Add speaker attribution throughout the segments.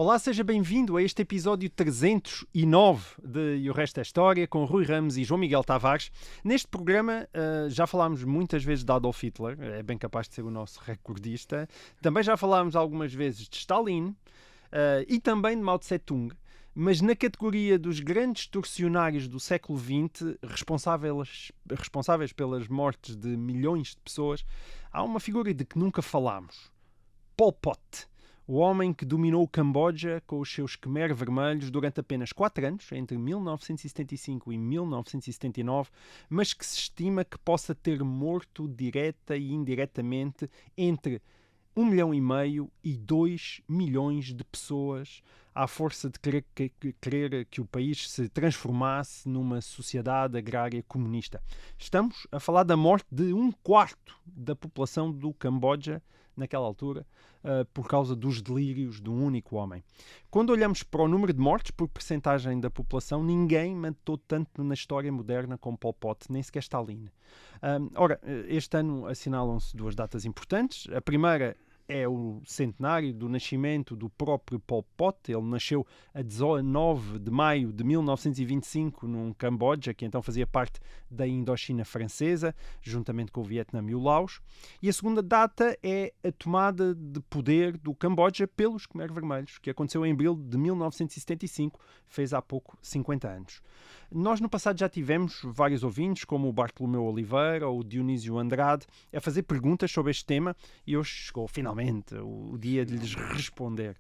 Speaker 1: Olá, seja bem-vindo a este episódio 309 de E o Resto é História, com Rui Ramos e João Miguel Tavares. Neste programa já falámos muitas vezes de Adolf Hitler, é bem capaz de ser o nosso recordista. Também já falámos algumas vezes de Stalin e também de Mao Tse-tung. Mas na categoria dos grandes torcionários do século XX, responsáveis pelas mortes de milhões de pessoas, há uma figura de que nunca falámos: Pol Pot. O homem que dominou o Camboja com os seus Khmer vermelhos durante apenas 4 anos, entre 1975 e 1979, mas que se estima que possa ter morto direta e indiretamente entre 1,5 milhão e 2 milhões de pessoas, à força de querer que o país se transformasse numa sociedade agrária comunista. Estamos a falar da morte de 1/4 da população do Camboja naquela altura, por causa dos delírios de um único homem. Quando olhamos para o número de mortes por percentagem da população, ninguém matou tanto na história moderna como Pol Pot, nem sequer Stalin. Ora, este ano assinalam-se 2 datas importantes. A primeira é o centenário do nascimento do próprio Pol Pot. Ele nasceu a 19 de maio de 1925 num Camboja, que então fazia parte da Indochina francesa, juntamente com o Vietnã e o Laos. E a segunda data é a tomada de poder do Camboja pelos Khmer Vermelhos, que aconteceu em abril de 1975, fez há pouco 50 anos. Nós no passado já tivemos vários ouvintes, como o Bartolomeu Oliveira ou o Dionísio Andrade, a fazer perguntas sobre este tema, e hoje chegou finalmente o dia de lhes responder.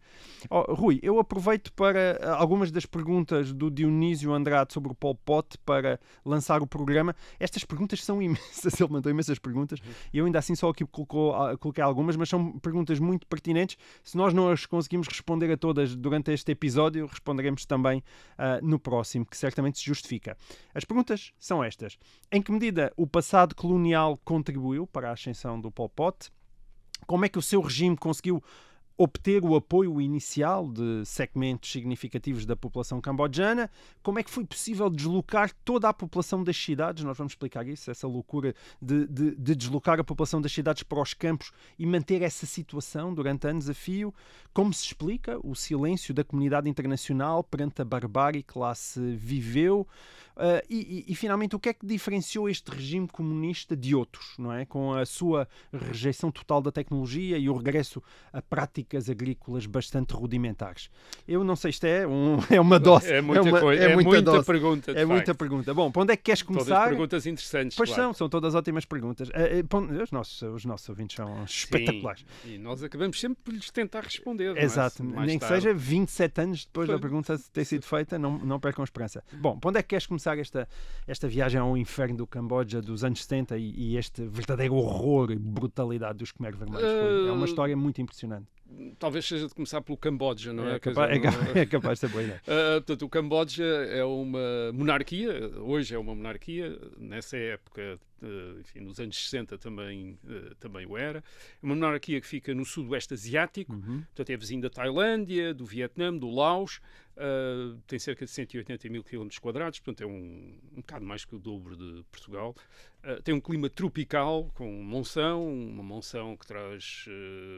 Speaker 1: Rui, eu aproveito para algumas das perguntas do Dionísio Andrade sobre o Pol Pot para lançar o programa. Estas perguntas são imensas, ele mandou imensas perguntas, e eu ainda assim só aqui coloquei algumas, mas são perguntas muito pertinentes. Se nós não as conseguimos responder a todas durante este episódio, responderemos também no próximo, que certamente se justifica. As perguntas são estas: em que medida o passado colonial contribuiu para a ascensão do Pol Pot? Como é que o seu regime conseguiu obter o apoio inicial de segmentos significativos da população cambodjana? Como é que foi possível deslocar toda a população das cidades? Nós vamos explicar isso, essa loucura de deslocar a população das cidades para os campos e manter essa situação durante anos a fio. Como se explica o silêncio da comunidade internacional perante a barbárie que lá se viveu? E finalmente, o que é que diferenciou este regime comunista de outros, não é? Com a sua rejeição total da tecnologia e o regresso a práticas agrícolas bastante rudimentares. Eu não sei, isto é uma dose.
Speaker 2: É muita coisa, é muita pergunta.
Speaker 1: É muita pergunta. Bom, para onde é que queres começar?
Speaker 2: Todas perguntas interessantes.
Speaker 1: Pois
Speaker 2: claro.
Speaker 1: são todas ótimas perguntas. Os nossos ouvintes são espetaculares.
Speaker 2: Sim, e nós acabamos sempre por lhes tentar responder.
Speaker 1: Exato,
Speaker 2: não é?
Speaker 1: nem que seja 27 anos depois da pergunta ter sido feita, não percam a esperança. Bom, para onde é que queres começar esta viagem ao inferno do Camboja dos anos 70 e este verdadeiro horror e brutalidade dos Khmer Vermelhos? É uma história muito impressionante.
Speaker 2: Talvez seja de começar pelo Camboja, não é?
Speaker 1: É capaz de ser boa ideia.
Speaker 2: Portanto, o Camboja é uma monarquia, hoje é uma monarquia, nessa época, enfim, nos anos 60 também o era. É uma monarquia que fica no sudoeste asiático, portanto é vizinho da Tailândia, do Vietnã, do Laos, tem cerca de 180 mil quilómetros quadrados, portanto é um bocado mais que o dobro de Portugal. Tem um clima tropical, com uma monção que traz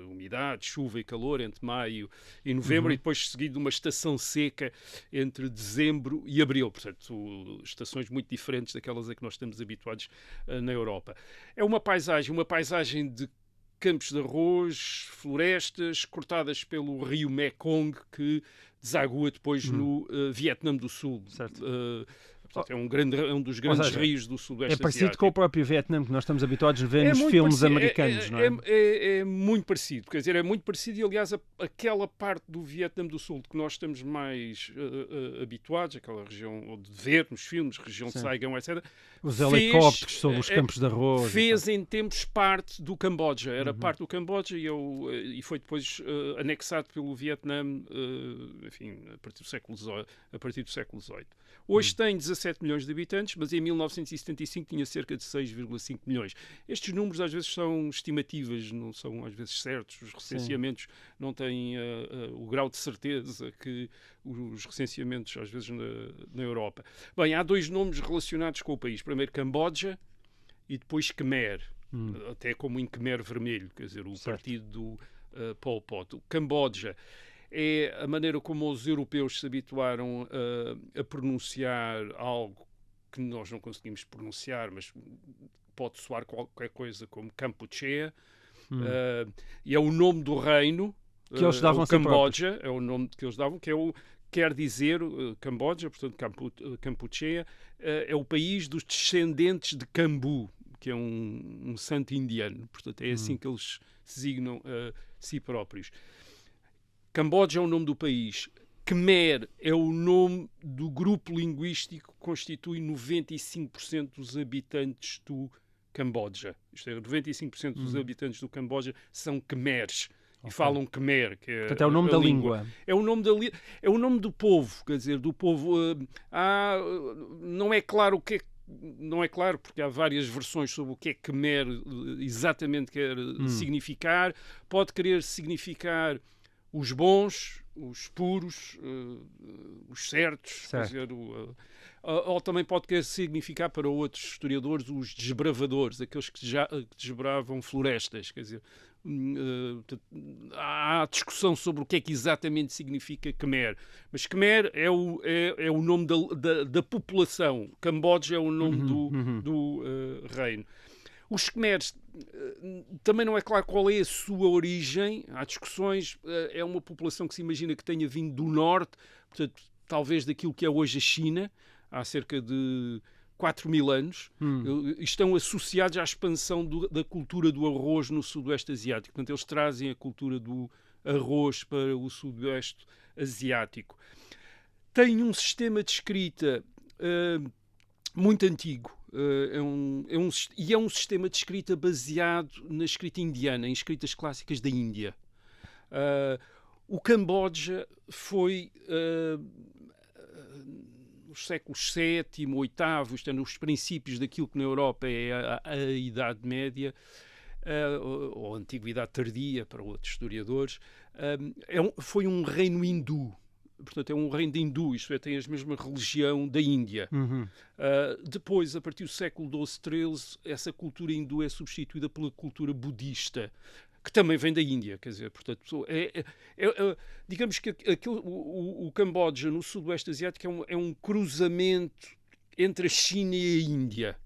Speaker 2: umidade, chuva e calor entre maio e novembro, e depois seguido de uma estação seca entre dezembro e abril. Portanto, estações muito diferentes daquelas a que nós estamos habituados na Europa. É uma paisagem de campos de arroz, florestas, cortadas pelo rio Mekong, que desagua depois no Vietnã do Sul.
Speaker 1: Certo.
Speaker 2: Portanto, é um dos grandes rios do sudoeste asiático.
Speaker 1: É parecido com o próprio Vietnã, que nós estamos habituados a ver nos filmes americanos, não é?
Speaker 2: É muito parecido. Quer dizer, é muito parecido e, aliás, aquela parte do Vietnã do Sul que nós estamos mais habituados, aquela região de ver nos filmes, região de Saigon, etc.
Speaker 1: Os helicópteros sobre os campos de arroz.
Speaker 2: Fez em tempos parte do Camboja. Era parte do Camboja e foi depois anexado pelo Vietnã, enfim, a partir do século XVIII. Hoje tem 17 milhões de habitantes, mas em 1975 tinha cerca de 6,5 milhões. Estes números às vezes são estimativas, não são às vezes certos. Os recenseamentos não têm o grau de certeza que os recenseamentos às vezes na Europa. Bem, há 2 nomes relacionados com o país. Primeiro Camboja e depois Khmer, até como em Khmer Vermelho, quer dizer, o partido do Pol Pot. O Camboja é a maneira como os europeus se habituaram a pronunciar algo que nós não conseguimos pronunciar, mas pode soar qualquer coisa como Kampuchea, e é o nome do reino,
Speaker 1: que eles davam
Speaker 2: o Camboja, é o nome que eles davam, quer dizer, Camboja, portanto Kampuchea, é o país dos descendentes de Kambu, que é um santo indiano, portanto é assim que eles se designam a si próprios. Camboja é o nome do país. Khmer é o nome do grupo linguístico que constitui 95% dos habitantes do Camboja. Isto é, 95% dos habitantes do Camboja são Khmers. E falam Khmer, que é,
Speaker 1: portanto, é o nome da língua.
Speaker 2: É o nome do povo, quer dizer, do povo. Não é claro o que é. Não é claro, porque há várias versões sobre o que é que Khmer exatamente quer significar. Pode querer significar os bons, os puros, os certos, quer dizer, ou também pode querer significar para outros historiadores os desbravadores, aqueles que desbravam florestas, quer dizer, há discussão sobre o que é que exatamente significa Khmer, mas Khmer é o nome da população, Camboja é o nome do reino. Os Khmers, também não é claro qual é a sua origem, há discussões, é uma população que se imagina que tenha vindo do norte, portanto, talvez daquilo que é hoje a China, há cerca de 4.000 anos, estão associados à expansão da cultura do arroz no Sudoeste Asiático. Portanto, eles trazem a cultura do arroz para o Sudoeste Asiático. Tem um sistema de escrita muito antigo, e é um sistema de escrita baseado na escrita indiana, em escritas clássicas da Índia. O Camboja foi, nos séculos VII, VIII, isto é, nos princípios daquilo que na Europa é a Idade Média, ou a Antiguidade Tardia, para outros historiadores, foi um reino hindu. Portanto, é um reino de hindu, isto é, tem a mesma religião da Índia. Depois, a partir do século XII, XIII, essa cultura hindu é substituída pela cultura budista, que também vem da Índia, quer dizer, portanto, digamos que o Camboja, no Sudoeste Asiático, é um cruzamento entre a China e a Índia.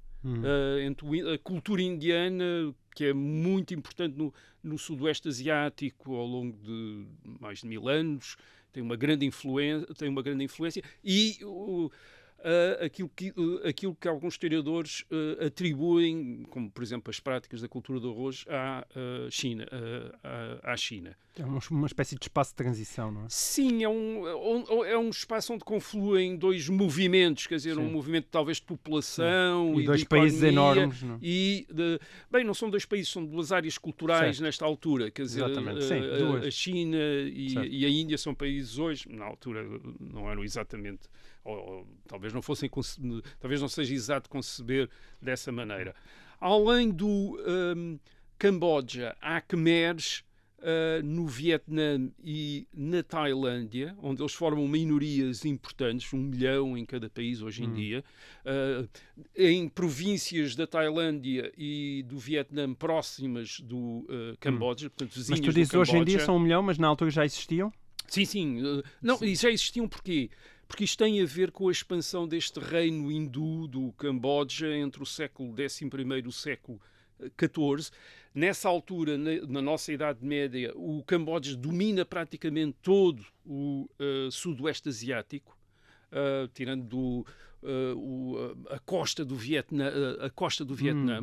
Speaker 2: Entre a cultura indiana, que é muito importante no Sudoeste Asiático ao longo de mais de 1000 anos, tem uma grande influência, e aquilo que alguns historiadores atribuem, como por exemplo as práticas da cultura do arroz, à China.
Speaker 1: É uma espécie de espaço de transição, não é?
Speaker 2: Sim, é um espaço onde confluem dois movimentos, quer dizer, um movimento talvez de população
Speaker 1: e dois
Speaker 2: de
Speaker 1: países
Speaker 2: economia,
Speaker 1: enormes, não?
Speaker 2: Bem, não são dois países, são duas áreas culturais nesta altura, quer dizer, a China e a Índia são países hoje, na altura não eram exatamente, ou talvez não fossem, talvez não seja exato conceber dessa maneira. Além do Camboja, há Khmers no Vietnã e na Tailândia, onde eles formam minorias importantes, 1 milhão em cada país hoje em dia, em províncias da Tailândia e do Vietnã próximas do Camboja, portanto, vizinhas do Camboja.
Speaker 1: Mas tu dizes hoje em dia são 1 milhão, mas na altura já existiam?
Speaker 2: Sim. Não, e já existiam porquê? Porque isto tem a ver com a expansão deste reino hindu do Camboja entre o século XI e o século XIV. Nessa altura, na nossa Idade Média, o Camboja domina praticamente todo o Sudoeste Asiático, tirando a costa do Vietnã.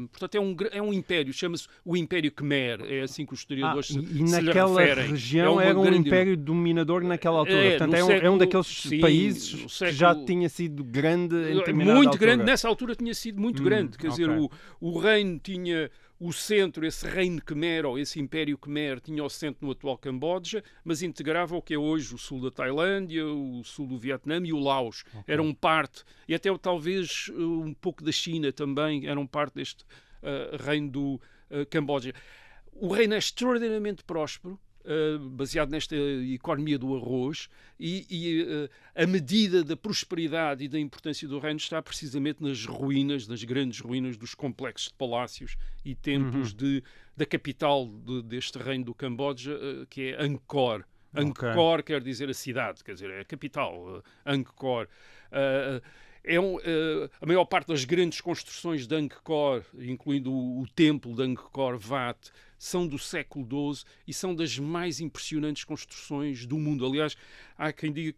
Speaker 2: Portanto, é um império, chama-se o Império Khmer, é assim que os historiadores se
Speaker 1: naquela
Speaker 2: referem.
Speaker 1: região era um império dominador naquela altura. Portanto, é um daqueles países que já tinha sido grande em determinada
Speaker 2: muito
Speaker 1: altura.
Speaker 2: Grande, nessa altura tinha sido muito grande. Quer dizer, o reino tinha o centro, esse reino Khmer, ou esse Império Khmer, tinha o centro no atual Camboja, mas integrava o que é hoje o sul da Tailândia, o sul do Vietnã e o Laos. Eram parte, e até talvez um pouco da China também, eram parte deste reino do Camboja. O reino é extraordinariamente próspero, baseado nesta economia do arroz, e a medida da prosperidade e da importância do reino está precisamente nas ruínas, nas grandes ruínas dos complexos de palácios e templos da capital deste reino do Camboja, que é Angkor. Angkor quer dizer a cidade, quer dizer, é a capital, Angkor. A maior parte das grandes construções de Angkor, incluindo o templo de Angkor Wat, são do século XII e são das mais impressionantes construções do mundo. Aliás, há quem diga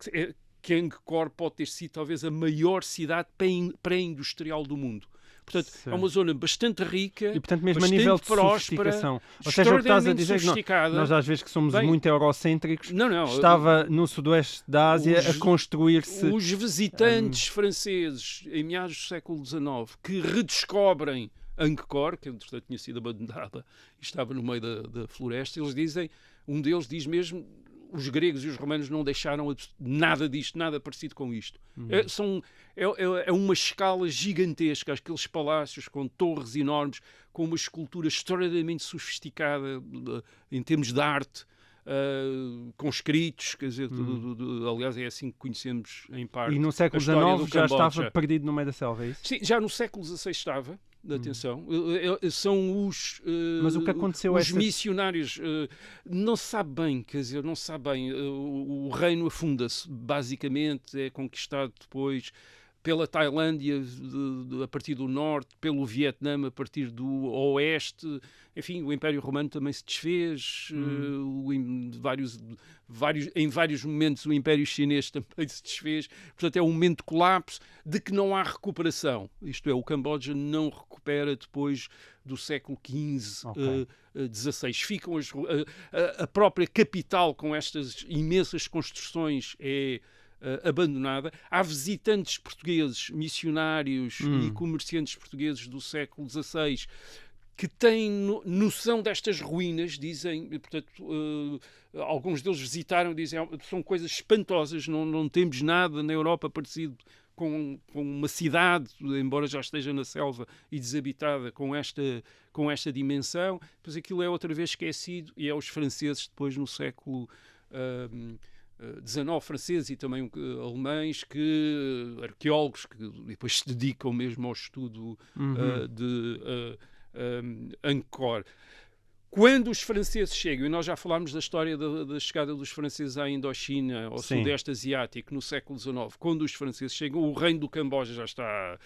Speaker 2: que Angkor pode ter sido talvez a maior cidade pré-industrial do mundo. Portanto, é uma zona bastante rica,
Speaker 1: e, portanto, mesmo
Speaker 2: bastante
Speaker 1: a nível de
Speaker 2: próspera,
Speaker 1: sofisticação. Ou seja, o que estás a dizer é que nós às vezes que somos muito eurocêntricos, estava no sudoeste da Ásia a construir-se...
Speaker 2: Os visitantes franceses, em meados do século XIX, que redescobrem Angkor, que entretanto tinha sido abandonada e estava no meio da floresta, um deles diz mesmo, os gregos e os romanos não deixaram nada disto, nada parecido com isto. É uma escala gigantesca, aqueles palácios com torres enormes, com uma escultura extraordinariamente sofisticada em termos de arte, com escritos, quer dizer, aliás é assim que conhecemos em parte.
Speaker 1: E no século XIX já estava perdido no meio da selva, é isso?
Speaker 2: Sim, já no século XVI estava. Atenção, são os,
Speaker 1: mas o que aconteceu
Speaker 2: os missionários, não se sabe bem, quer dizer, não se sabe bem, o reino afunda-se, basicamente é conquistado depois pela Tailândia a partir do norte, pelo Vietnã a partir do oeste, enfim, o Império Romano também se desfez, em vários momentos o Império Chinês também se desfez, portanto é um momento de colapso de que não há recuperação, isto é, o Camboja não recupera depois do século XV, XVI. Ficam a própria capital com estas imensas construções abandonada. Há visitantes portugueses, missionários e comerciantes portugueses do século XVI que têm noção destas ruínas, dizem, portanto, alguns deles visitaram, dizem, são coisas espantosas, não temos nada na Europa parecido com uma cidade, embora já esteja na selva e desabitada, com esta dimensão. Depois aquilo é outra vez esquecido e é os franceses depois no século 19 franceses e também alemães, arqueólogos que depois se dedicam mesmo ao estudo de Angkor. Quando os franceses chegam, e nós já falámos da história da chegada dos franceses à Indochina, ao Sudeste Asiático, no século XIX, quando os franceses chegam, o reino do Camboja já está...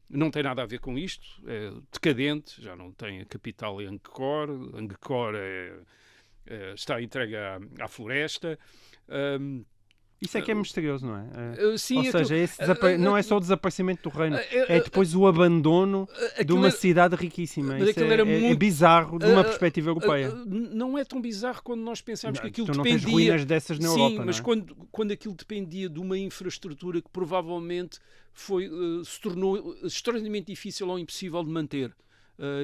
Speaker 2: Não tem nada a ver com isto, é decadente, já não tem a capital em Angkor. Angkor está entregue à floresta.
Speaker 1: Isso é que é misterioso, não é?
Speaker 2: Sim,
Speaker 1: ou seja, não é só o desaparecimento do reino, é depois o abandono de uma cidade riquíssima. Isso é bizarro de uma perspectiva europeia.
Speaker 2: Não é tão bizarro quando nós pensamos que aquilo
Speaker 1: dependia...
Speaker 2: não tens
Speaker 1: ruínas dessas na Europa,
Speaker 2: sim, mas
Speaker 1: não
Speaker 2: é? quando aquilo dependia de uma infraestrutura que provavelmente se tornou extraordinariamente difícil ou impossível de manter.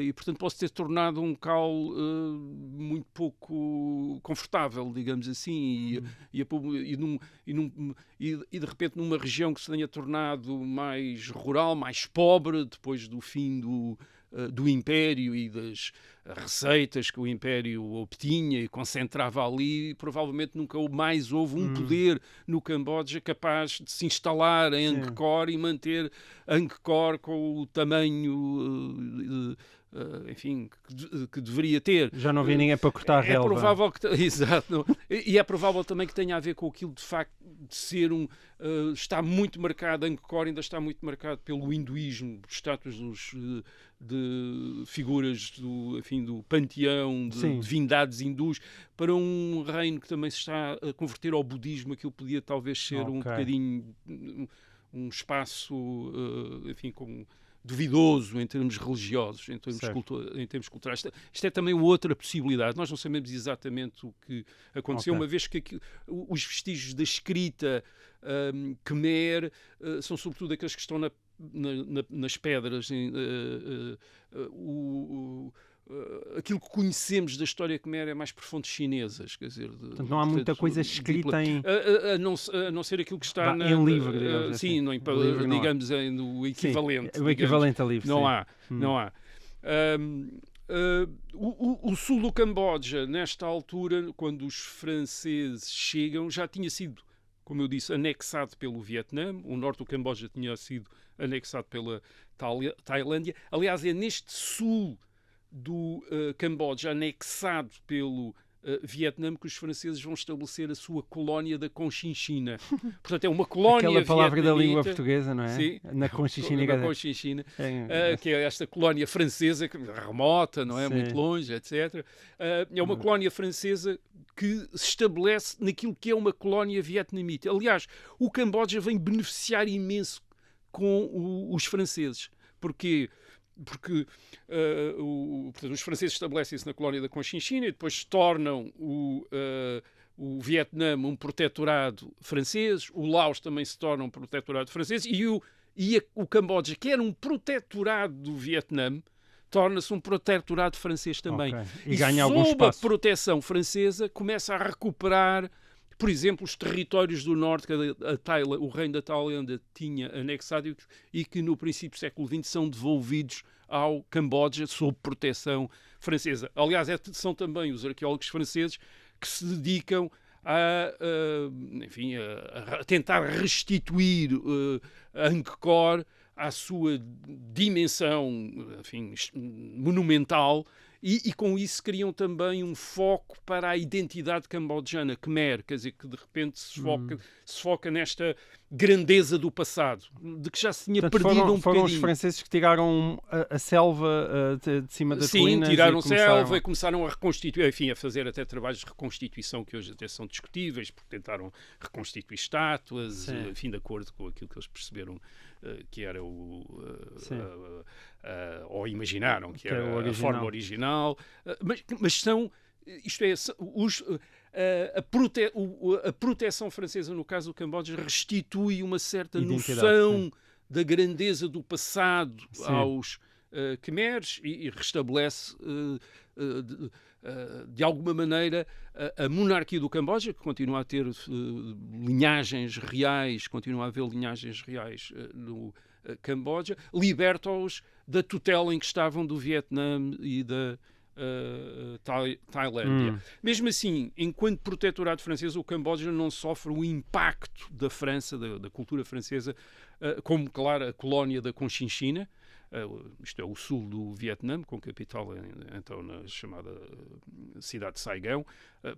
Speaker 2: E, portanto, pode ter tornado um local muito pouco confortável, digamos assim, e de repente numa região que se tenha tornado mais rural, mais pobre, depois do fim do Império e das receitas que o Império obtinha e concentrava ali, provavelmente nunca mais houve um poder no Camboja capaz de se instalar em Angkor e manter Angkor com o tamanho enfim, que deveria ter.
Speaker 1: Já não havia ninguém para cortar a relva.
Speaker 2: É provável que... Exato. E é provável também que tenha a ver com aquilo de facto de ser está muito marcado, Angkor ainda está muito marcado pelo hinduísmo, estátuas de figuras do panteão, de divindades hindus, para um reino que também se está a converter ao budismo. Aquilo podia talvez ser um bocadinho um espaço, enfim, duvidoso em termos religiosos, em termos culturais. Isto é também outra possibilidade. Nós não sabemos exatamente o que aconteceu, uma vez que os vestígios da escrita Khmer são sobretudo aqueles que estão nas pedras. Aquilo que conhecemos da história Khmer é mais por fontes chinesas, quer dizer...
Speaker 1: Portanto, não há muita coisa escrita em...
Speaker 2: A não ser aquilo que está
Speaker 1: em livro, digamos
Speaker 2: sim,
Speaker 1: assim.
Speaker 2: Digamos, no equivalente.
Speaker 1: Sim, o equivalente a livro,
Speaker 2: não há. O sul do Camboja, nesta altura, quando os franceses chegam, já tinha sido, como eu disse, anexado pelo Vietnã. O norte do Camboja tinha sido anexado pela Tailândia. Aliás, é neste sul do Camboja, anexado pelo Vietnã, que os franceses vão estabelecer a sua colónia da Conchinchina. Portanto, é uma colónia
Speaker 1: aquela palavra da língua
Speaker 2: vietnamita,
Speaker 1: portuguesa, não é?
Speaker 2: sim,
Speaker 1: Na Conchinchina.
Speaker 2: na Conchinchina, que é esta colónia francesa, remota, não é?
Speaker 1: Sim.
Speaker 2: Muito longe, etc. É uma colónia francesa que se estabelece naquilo que é uma colónia vietnamita. Aliás, o Camboja vem beneficiar imenso com os franceses. Porquê? Porque portanto, os franceses estabelecem-se na colónia da Conchinchina e depois tornam o Vietnã um protetorado francês, o Laos também se torna um protetorado francês e o Camboja, que era um protetorado do Vietnã, torna-se um protetorado francês também.
Speaker 1: Okay. E ganha algum espaço.
Speaker 2: Sob a proteção francesa, começa a recuperar, por exemplo, os territórios do norte que o reino da Tailândia tinha anexado e que no princípio do século XX são devolvidos ao Camboja sob proteção francesa. Aliás, são também os arqueólogos franceses que se dedicam a tentar restituir Angkor à sua dimensão, enfim, monumental, e com isso criam também um foco para a identidade cambodjana, Khmer, quer dizer, que de repente se foca nesta grandeza do passado, de que já se tinha perdido um bocadinho.
Speaker 1: Foram os franceses que tiraram a selva de cima das colinas.
Speaker 2: Sim, tiraram selva e começaram a reconstituir, enfim, a fazer até trabalhos de reconstituição que hoje até são discutíveis, porque tentaram reconstituir estátuas, enfim, de acordo com aquilo que eles perceberam que era ou imaginaram que era a forma original, mas são, isto é, a proteção francesa, no caso do Camboja, restitui uma certa noção da grandeza do passado aos Khmeres e restabelece de alguma maneira a monarquia do Camboja, que continua a ter linhagens reais, continua a haver linhagens reais no Camboja, liberta-os da tutela em que estavam do Vietnã e da Tailândia. Mesmo assim, enquanto protetorado francês, o Camboja não sofre o impacto da França, da cultura francesa, como, claro, a colónia da Conchinchina, isto é o sul do Vietnã, com capital então na chamada cidade de Saigão.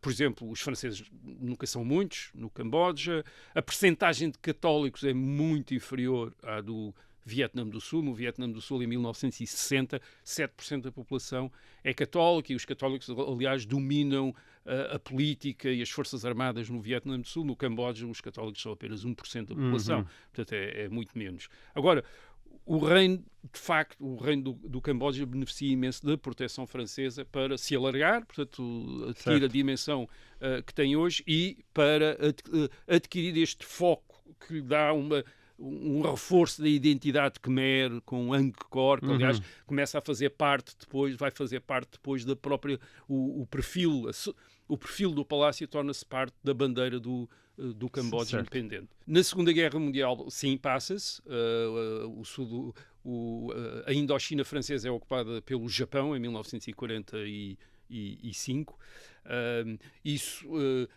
Speaker 2: Por exemplo, os franceses nunca são muitos no Camboja, a percentagem de católicos é muito inferior à do Vietnã do Sul. No Vietnã do Sul, em 1960, 7% da população é católica e os católicos, aliás, dominam a política e as forças armadas no Vietnã do Sul. No Camboja, os católicos são apenas 1% da população, portanto é muito menos. Agora, o reino, de facto, o reino do Camboja beneficia imenso da proteção francesa para se alargar, portanto, adquirir a dimensão que tem hoje e para adquirir este foco que lhe dá um reforço da identidade Khmer com Angkor, que aliás começa a fazer parte depois, vai fazer parte depois da própria, o perfil do palácio torna-se parte da bandeira do Camboja independente. Na Segunda Guerra Mundial, sim, passa-se. A Indochina francesa é ocupada pelo Japão em 1945. Isso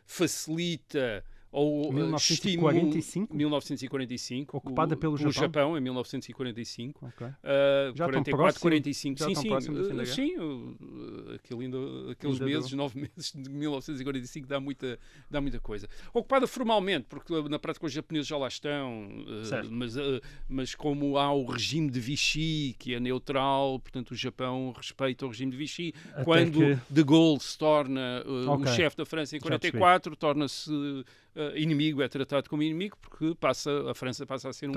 Speaker 2: facilita... 1945,
Speaker 1: ocupada pelo
Speaker 2: Japão em 1945.
Speaker 1: Okay.
Speaker 2: Já 44, 45.
Speaker 1: Já sim,
Speaker 2: sim, aqueles meses, 9 meses de 1945 dá muita coisa. Ocupada formalmente, porque na prática os japoneses já lá estão, mas como há o regime de Vichy, que é neutral, portanto o Japão respeita o regime de Vichy.
Speaker 1: Até
Speaker 2: quando de Gaulle se torna o chefe da França em 44, torna-se inimigo, é tratado como inimigo, porque a França passa a ser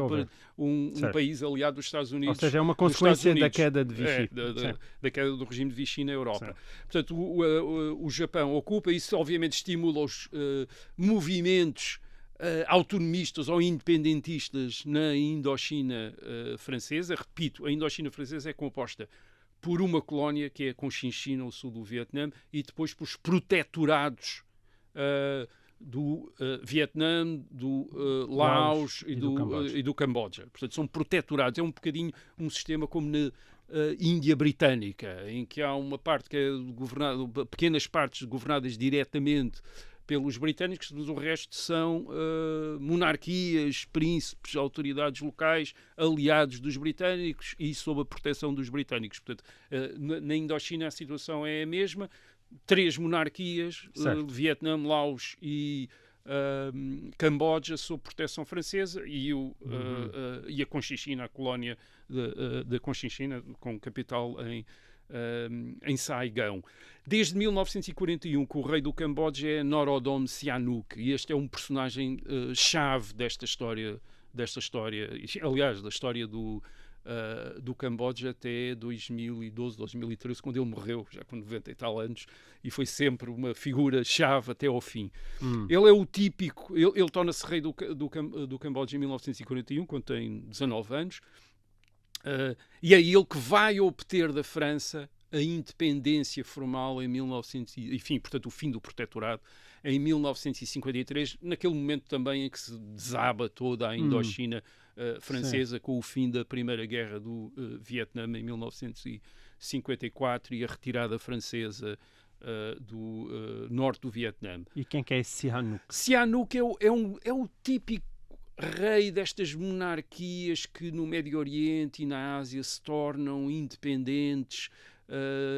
Speaker 2: um país aliado dos Estados Unidos.
Speaker 1: Ou seja, é uma consequência da queda de Vichy.
Speaker 2: Da queda do regime de Vichy na Europa. Certo. Portanto, o Japão ocupa, isso obviamente estimula os movimentos autonomistas ou independentistas na Indochina francesa. Repito, a Indochina francesa é composta por uma colónia, que é a Conchinchina, ao sul do Vietnã, e depois por os protetorados do Vietnã, do Laos e do Camboja. Portanto, são protetorados. É um bocadinho um sistema como na Índia Britânica, em que há uma parte que é governada, pequenas partes governadas diretamente pelos britânicos, mas o resto são monarquias, príncipes, autoridades locais, aliados dos britânicos e sob a proteção dos britânicos. Portanto, na Indochina a situação é a mesma. 3 monarquias, Vietnã, Laos e Camboja, sob proteção francesa, e a Conchinchina, a colónia da Conchinchina, com capital em Saigão. Desde 1941 que o rei do Camboja é Norodom Sihanouk, e este é um personagem chave desta história, aliás, da história do Camboja até 2012, 2013, quando ele morreu, já com 90 e tal anos, e foi sempre uma figura-chave até ao fim. Ele é o típico, ele torna-se rei do Camboja em 1941, quando tem 19 anos, e é ele que vai obter da França a independência formal em 1900, enfim, portanto, o fim do protetorado em 1953, naquele momento também em que se desaba toda a Indochina francesa, com o fim da Primeira Guerra do Vietnã em 1954 e a retirada francesa do norte do Vietnã.
Speaker 1: E quem que é Sihanouk?
Speaker 2: Sihanouk é o típico rei destas monarquias que no Médio Oriente e na Ásia se tornam independentes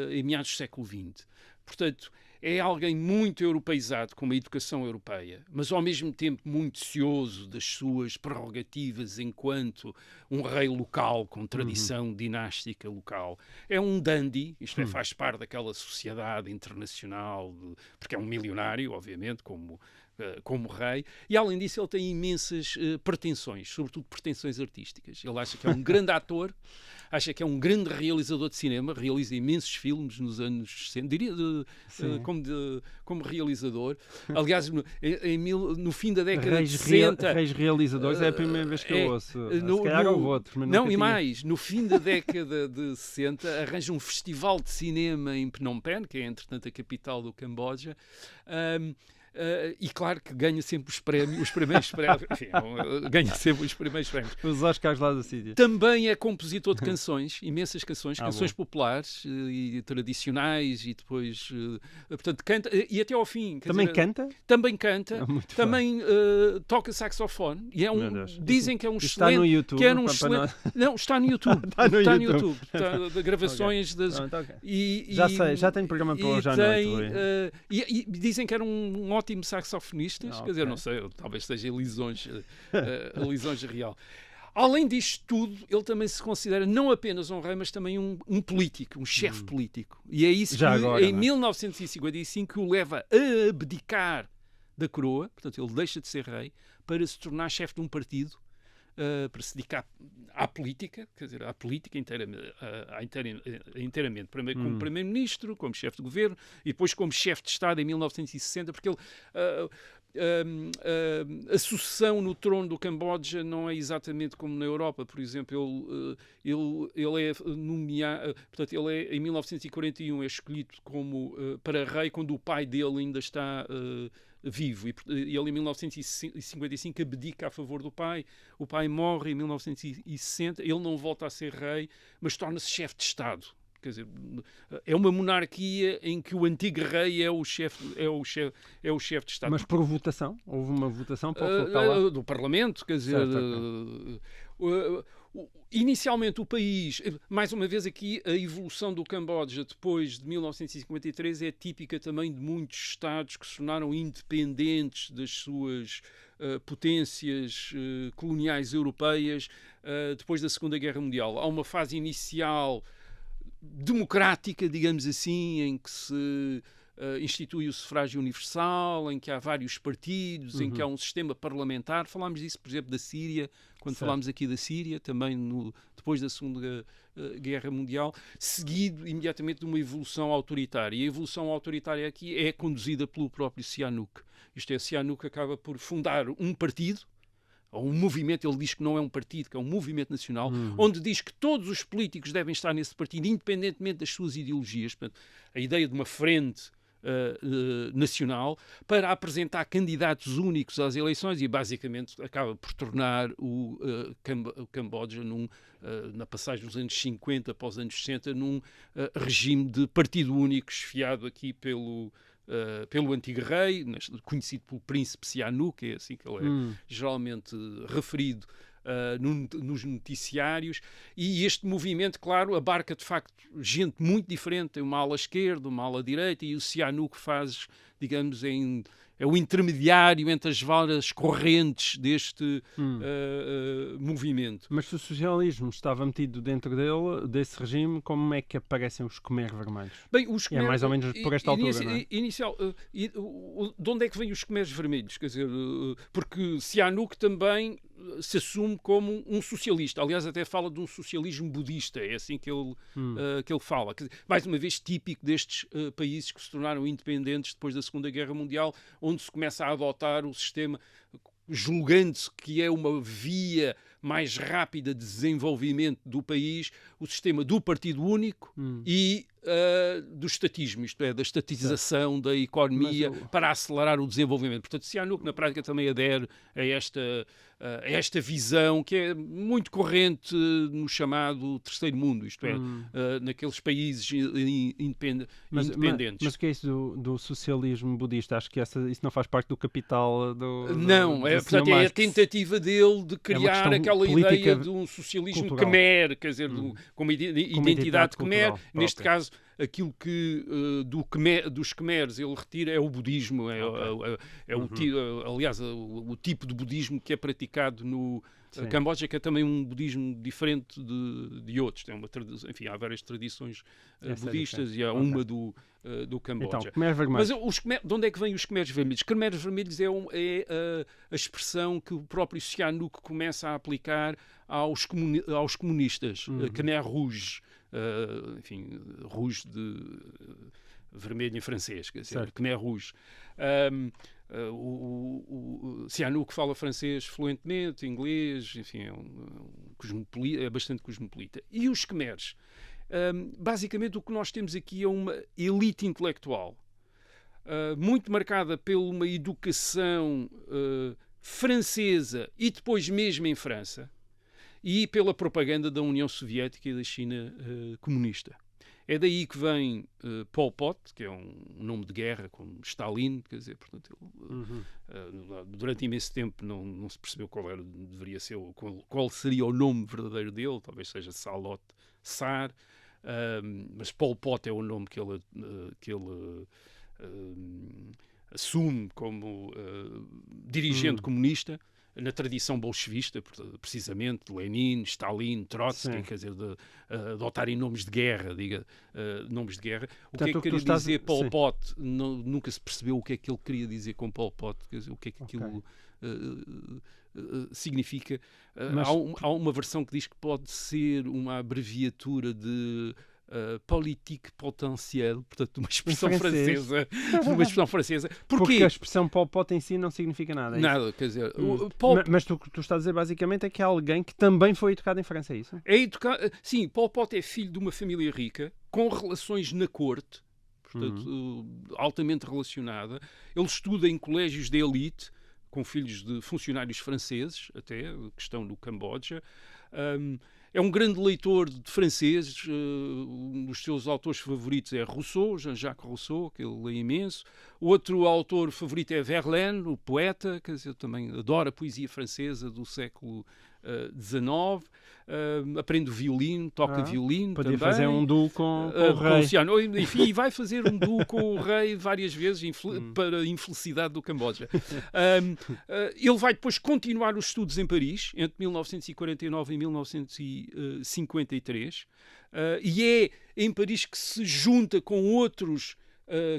Speaker 2: em meados do século XX. Portanto, é alguém muito europeizado, com uma educação europeia, mas ao mesmo tempo muito cioso das suas prerrogativas enquanto um rei local, com tradição dinástica local. É um dandy, isto é, faz parte daquela sociedade internacional, porque é um milionário, obviamente, como rei, e além disso ele tem imensas pretensões, sobretudo pretensões artísticas. Ele acha que é um grande ator, acha que é um grande realizador de cinema, realiza imensos filmes nos anos 60, diria como realizador. Aliás, no fim da década de 60...
Speaker 1: Reis realizadores é a primeira vez que eu ouço. Se calhar houve outros, mas
Speaker 2: não, e mais, no fim da década de 60 arranja um festival de cinema em Phnom Penh, que é entretanto a capital do Camboja, e claro que ganha sempre os primeiros prémios. Enfim, ganha sempre os primeiros prémios.
Speaker 1: Os Oscars lá da Síria.
Speaker 2: Também é compositor de canções, imensas canções, canções populares e tradicionais, e depois, portanto, canta, e até ao fim.
Speaker 1: Também canta?
Speaker 2: Também canta. Também toca saxofone. E dizem que é um excelente...
Speaker 1: Está no YouTube.
Speaker 2: Não, está no YouTube. Está no YouTube. De gravações das...
Speaker 1: Já sei, já tenho programa para hoje à noite.
Speaker 2: E dizem que era um ótimo saxofonista, quer dizer, não sei, talvez seja Lisonje real. Além disto tudo, ele também se considera não apenas um rei, mas também um político, um chefe político. E é isso em 1955 o leva a abdicar da coroa, portanto ele deixa de ser rei, para se tornar chefe de um partido, para se dedicar à política, quer dizer, à política inteiramente. Primeiro como primeiro-ministro, como chefe de governo, e depois como chefe de Estado em 1960, porque ele... a sucessão no trono do Camboja não é exatamente como na Europa. Por exemplo, ele é nomeado, portanto, ele é, em 1941 é escolhido como para rei quando o pai dele ainda está vivo, e ele em 1955 abdica a favor do pai. O pai morre em 1960, ele não volta a ser rei, mas torna-se chefe de Estado. Quer dizer, é uma monarquia em que o antigo rei é o chefe de Estado.
Speaker 1: Mas por votação? Houve uma votação para colocar lá?
Speaker 2: Do Parlamento, quer dizer... Inicialmente o país, mais uma vez aqui, a evolução do Camboja depois de 1953 é típica também de muitos Estados que se tornaram independentes das suas potências coloniais europeias depois da Segunda Guerra Mundial. Há uma fase inicial democrática, digamos assim, em que se institui o sufrágio universal, em que há vários partidos, em que há um sistema parlamentar. Falámos disso, por exemplo, da Síria, quando falámos aqui da Síria, também depois da Segunda Guerra Mundial, seguido imediatamente de uma evolução autoritária. E a evolução autoritária aqui é conduzida pelo próprio Sihanouk. Isto é, Sihanouk acaba por fundar um partido, ou um movimento. Ele diz que não é um partido, que é um movimento nacional, onde diz que todos os políticos devem estar nesse partido, independentemente das suas ideologias. Portanto, a ideia de uma frente nacional para apresentar candidatos únicos às eleições, e basicamente acaba por tornar o Camboja na passagem dos anos 50 para os anos 60 num regime de partido único, esfiado aqui pelo antigo rei, conhecido pelo príncipe Sihanouk, que é assim que ele é geralmente referido nos noticiários, e este movimento, claro, abarca de facto gente muito diferente, tem uma ala esquerda, uma ala direita, e o Sihanouk faz, digamos, é o intermediário entre as várias correntes deste movimento.
Speaker 1: Mas se o socialismo estava metido dentro desse regime, como é que aparecem os Khmer vermelhos?
Speaker 2: Bem, os Khmer,
Speaker 1: é mais ou menos por esta altura, não é?
Speaker 2: De onde é que vêm os Khmers vermelhos? Quer dizer, porque Sihanouk também se assume como um socialista. Aliás, até fala de um socialismo budista. É assim que ele fala. Quer dizer, mais uma vez, típico destes países que se tornaram independentes depois da Segunda Guerra Mundial, onde se começa a adotar o sistema, julgando-se que é uma via mais rápida de desenvolvimento do país, o sistema do partido único e do estatismo, isto é, da estatização da economia para acelerar o desenvolvimento. Portanto, Sihanouk, na prática, também adere a esta visão que é muito corrente no chamado terceiro mundo, isto é, naqueles países independentes.
Speaker 1: Mas o que é isso do socialismo budista? Acho que isso não faz parte do capital do...
Speaker 2: Não, portanto, é a tentativa dele de criar aquela ideia de um socialismo Khmer, quer dizer, com uma identidade Khmer, neste caso aquilo que dos Khmers ele retira é o budismo, aliás, o tipo de budismo que é praticado no Camboja, que é também um budismo diferente de outros. Tem enfim, há várias tradições budistas e há uma do Camboja.
Speaker 1: Então, Khmer vermelhos.
Speaker 2: Mas de onde é que vêm os Khmers vermelhos? Khmers vermelhos é a expressão que o próprio Sihanouk começa a aplicar aos comunistas, Khmer Rouge. Enfim, rouge de vermelho em francês, quer dizer, Khmer Rouge. O Sihanouk fala francês fluentemente, inglês, enfim, é bastante cosmopolita. E os Khmers? Basicamente, o que nós temos aqui é uma elite intelectual muito marcada por uma educação francesa e depois mesmo em França, e pela propaganda da União Soviética e da China comunista. É daí que vem Pol Pot, que é um nome de guerra, como Stalin, quer dizer, portanto, durante imenso tempo não se percebeu qual seria o nome verdadeiro dele, talvez seja Salot Sar, mas Pol Pot é o nome que ele assume como dirigente comunista, na tradição bolchevista, precisamente, de Lenin, Stalin, Trotsky, quer dizer, de adotarem nomes de guerra, nomes de guerra. O que é que queria dizer Pol Pot? Nunca se percebeu o que é que ele queria dizer com Pol Pot, quer dizer, o que é que aquilo significa. Mas há uma versão que diz que pode ser uma abreviatura de politique potentielle, portanto, uma expressão francesa.
Speaker 1: Porque a expressão Pol Pot em si não significa nada.
Speaker 2: Nada, quer dizer...
Speaker 1: Mas tu estás a dizer basicamente é que é alguém que também foi educado em França, é isso?
Speaker 2: Sim, Pol Pot é filho de uma família rica, com relações na corte, portanto, altamente relacionada. Ele estuda em colégios de elite, com filhos de funcionários franceses, até, que estão no Camboja. É um grande leitor de francês, um dos seus autores favoritos é Rousseau, Jean-Jacques Rousseau, que ele lê imenso. Outro autor favorito é Verlaine, o poeta, quer dizer, também adora a poesia francesa do século XIX. Aprende violino, toca violino
Speaker 1: podia
Speaker 2: também.
Speaker 1: Fazer um duo com o rei.
Speaker 2: Enfim, vai fazer um duo com o rei várias vezes, para a infelicidade do Camboja. Ele vai depois continuar os estudos em Paris, entre 1949 e 1953, e é em Paris que se junta com outros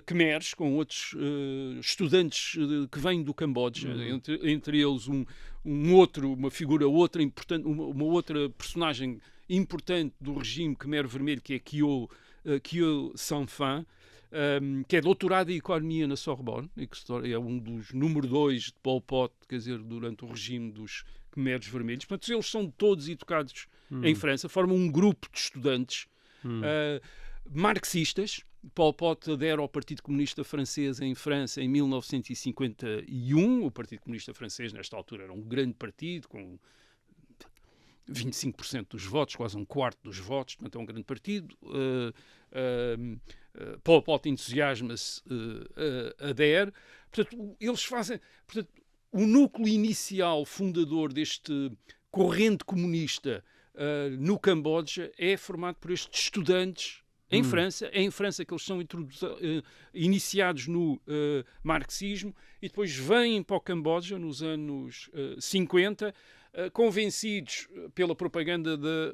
Speaker 2: Khmers, com outros estudantes que vêm do Camboja, entre eles uma figura importante, uma outra personagem importante do regime Khmer Vermelho, que é Kyo Sanfin, que é doutorado em Economia na Sorbonne, e que é um dos número 2 de Pol Pot, quer dizer, durante o regime dos Khmeres Vermelhos. Portanto, eles são todos educados em França, formam um grupo de estudantes marxistas. Pol Pot adere ao Partido Comunista Francês em França em 1951. O Partido Comunista Francês, nesta altura, era um grande partido, com 25% dos votos, quase um quarto dos votos, portanto é um grande partido. Pol Pot entusiasma-se, adere. Portanto, eles fazem... Portanto, o núcleo inicial fundador deste corrente comunista no Camboja é formado por estes estudantes em França. É em França que eles são iniciados no marxismo e depois vêm para o Camboja nos anos 50, convencidos pela propaganda da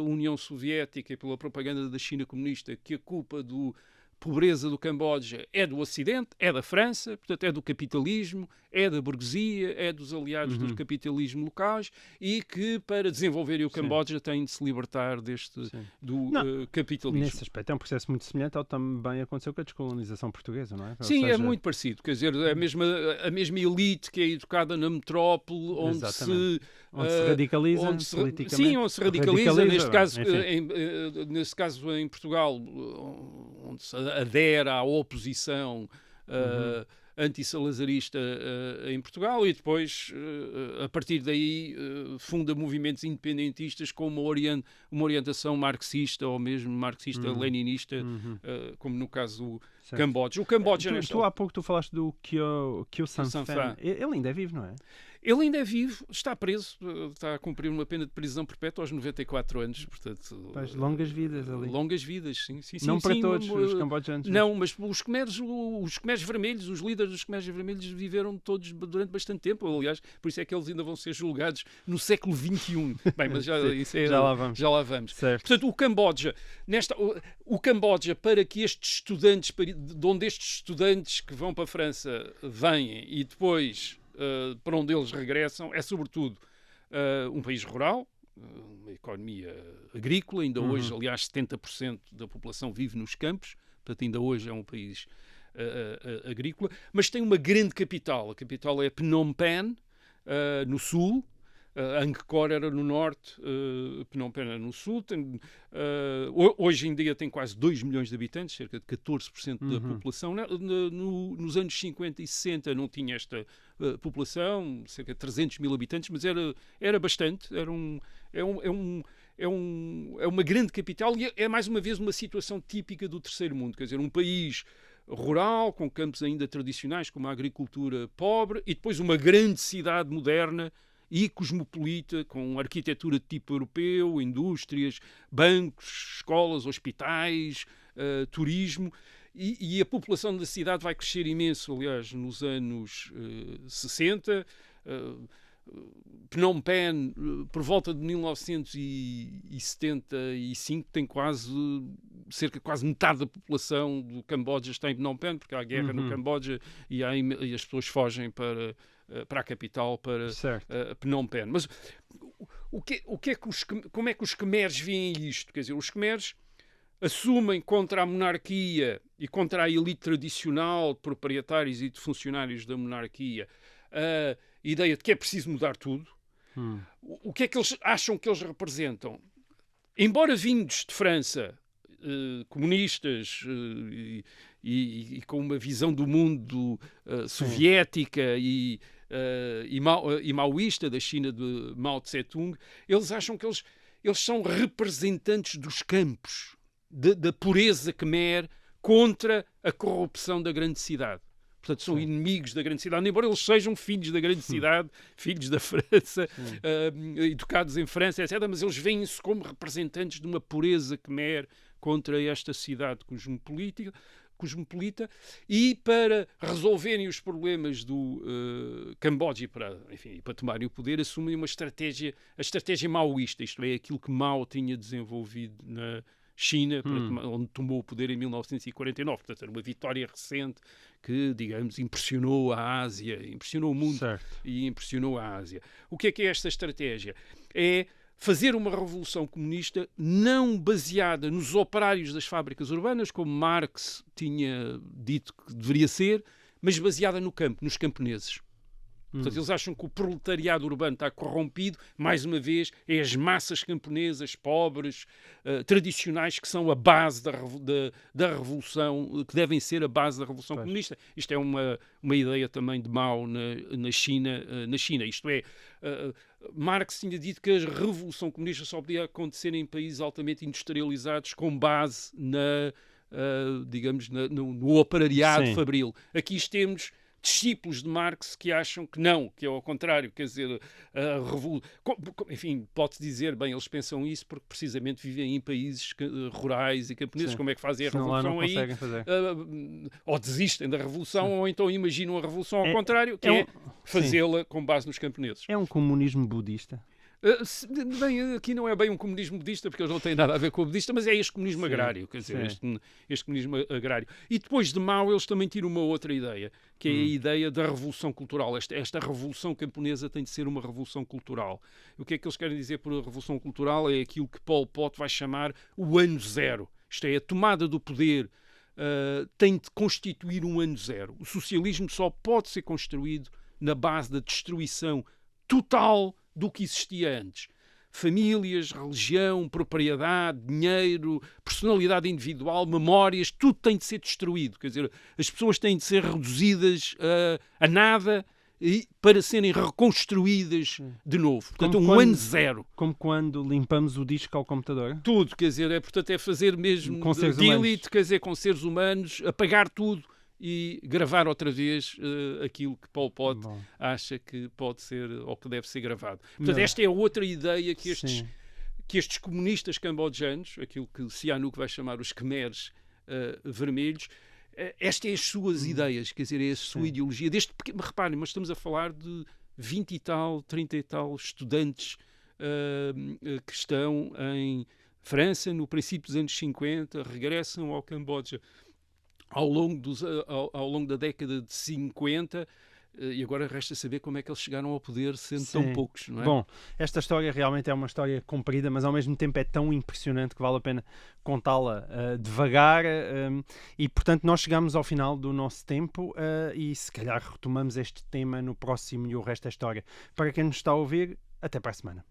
Speaker 2: União Soviética e pela propaganda da China comunista que a culpa da pobreza do Camboja é do Ocidente, é da França, portanto é do capitalismo, é da burguesia, é dos aliados do capitalismo locais e que para desenvolverem o Camboja têm de se libertar do capitalismo.
Speaker 1: Nesse aspecto é um processo muito semelhante ao que também aconteceu com a descolonização portuguesa, não é?
Speaker 2: Sim, é muito parecido, quer dizer, a mesma elite que é educada na metrópole, onde se
Speaker 1: radicaliza politicamente.
Speaker 2: Sim, onde se radicaliza neste caso em Portugal, onde se adere à oposição antissalazarista em Portugal e depois, a partir daí, funda movimentos independentistas com uma orientação marxista ou mesmo marxista-leninista, como no caso do Camboja. O Camboja
Speaker 1: há pouco tu falaste do Kyo San-Fan. Ele ainda é vivo, não é?
Speaker 2: Ele ainda é vivo, está preso, está a cumprir uma pena de prisão perpétua aos 94 anos, portanto...
Speaker 1: longas vidas ali.
Speaker 2: Longas vidas, sim.
Speaker 1: Não para todos os cambojanos.
Speaker 2: Não, mas os Khmers vermelhos, os líderes dos Khmers vermelhos viveram todos durante bastante tempo, aliás, por isso é que eles ainda vão ser julgados no século XXI. Bem, mas já lá vamos.
Speaker 1: Certo.
Speaker 2: Portanto, o Camboja, para que estes estudantes, de onde estes estudantes que vão para a França vêm e depois... para onde eles regressam, é sobretudo um país rural, uma economia agrícola, ainda hoje, aliás, 70% da população vive nos campos, portanto ainda hoje é um país agrícola, mas tem uma grande capital. A capital é Phnom Penh, no sul, Angkor era no norte, Phnom Penh era no sul. Hoje em dia tem quase 2 milhões de habitantes, cerca de 14% da população. Nos anos 50 e 60 não tinha esta população, cerca de 300 mil habitantes, mas era bastante. É uma grande capital e é mais uma vez uma situação típica do terceiro mundo, quer dizer, um país rural, com campos ainda tradicionais, como a agricultura pobre, e depois uma grande cidade moderna e cosmopolita, com arquitetura de tipo europeu, indústrias, bancos, escolas, hospitais, turismo, e a população da cidade vai crescer imenso, aliás, nos anos 60. Phnom Penh, por volta de 1975, tem cerca de quase metade da população do Camboja está em Phnom Penh, porque há guerra no Camboja e as pessoas fogem para a capital, para Phnom Penh. Mas como é que os Khmers veem isto? Quer dizer, os Khmers assumem contra a monarquia e contra a elite tradicional de proprietários e de funcionários da monarquia a ideia de que é preciso mudar tudo. O que é que eles acham que eles representam? Embora vindos de França, comunistas e com uma visão do mundo soviética e maoísta da China de Mao Tse-tung, eles acham que eles são representantes dos campos, da pureza khmer contra a corrupção da grande cidade. Portanto, são inimigos da grande cidade, embora eles sejam filhos da grande cidade, filhos da França, educados em França, etc., mas eles veem-se como representantes de uma pureza khmer contra esta cidade cosmopolita, e para resolverem os problemas do Camboja e para tomarem o poder, assumem a estratégia maoísta, isto é, aquilo que Mao tinha desenvolvido na China, onde tomou o poder em 1949. Portanto, era uma vitória recente que, digamos, impressionou a Ásia, impressionou o mundo e impressionou a Ásia. O que é esta estratégia? É fazer uma revolução comunista não baseada nos operários das fábricas urbanas, como Marx tinha dito que deveria ser, mas baseada no campo, nos camponeses. Portanto, eles acham que o proletariado urbano está corrompido, mais uma vez, é as massas camponesas, pobres, tradicionais, que são a base da revolução, que devem ser a base da revolução comunista. Isto é uma ideia também de Mao na China. Isto é, Marx tinha dito que a revolução comunista só podia acontecer em países altamente industrializados, com base no operariado fabril. Aqui temos discípulos de Marx que acham que não, que é ao contrário, quer dizer, enfim, pode-se dizer, bem, eles pensam isso porque precisamente vivem em países rurais e camponeses, como é que fazem a revolução aí, ou desistem da revolução, ou então imaginam a revolução ao contrário, que é fazê-la com base nos camponeses.
Speaker 1: É um comunismo budista?
Speaker 2: Bem, aqui não é bem um comunismo budista, porque eles não têm nada a ver com o budista, mas é este comunismo agrário, quer dizer, este comunismo agrário. E depois de Mao, eles também tiram uma outra ideia, que é a ideia da revolução cultural. Esta revolução camponesa tem de ser uma revolução cultural. O que é que eles querem dizer por revolução cultural? É aquilo que Pol Pot vai chamar o ano zero. Isto é, a tomada do poder tem de constituir um ano zero. O socialismo só pode ser construído na base da destruição total do que existia antes. Famílias, religião, propriedade, dinheiro, personalidade individual, memórias, tudo tem de ser destruído. Quer dizer, as pessoas têm de ser reduzidas a nada para serem reconstruídas de novo. Portanto, ano zero.
Speaker 1: Como quando limpamos o disco ao computador?
Speaker 2: Tudo, quer dizer, portanto, é fazer mesmo delete, quer dizer, com seres humanos, apagar tudo e gravar outra vez aquilo que Pol Pot acha que pode ser ou que deve ser gravado. Portanto, esta é outra ideia que estes comunistas cambojanos, aquilo que Sihanouk vai chamar os Khmers vermelhos, estas é as suas ideias, quer dizer, é a sua ideologia. Reparem, mas estamos a falar de 20 e tal, 30 e tal estudantes que estão em França no princípio dos anos 50, regressam ao Camboja ao longo da década de 50, e agora resta saber como é que eles chegaram ao poder sendo tão poucos, não é?
Speaker 1: Bom, esta história realmente é uma história comprida, mas ao mesmo tempo é tão impressionante que vale a pena contá-la devagar, e portanto nós chegamos ao final do nosso tempo e se calhar retomamos este tema no próximo E o Resto da História. Para quem nos está a ouvir, até para a semana.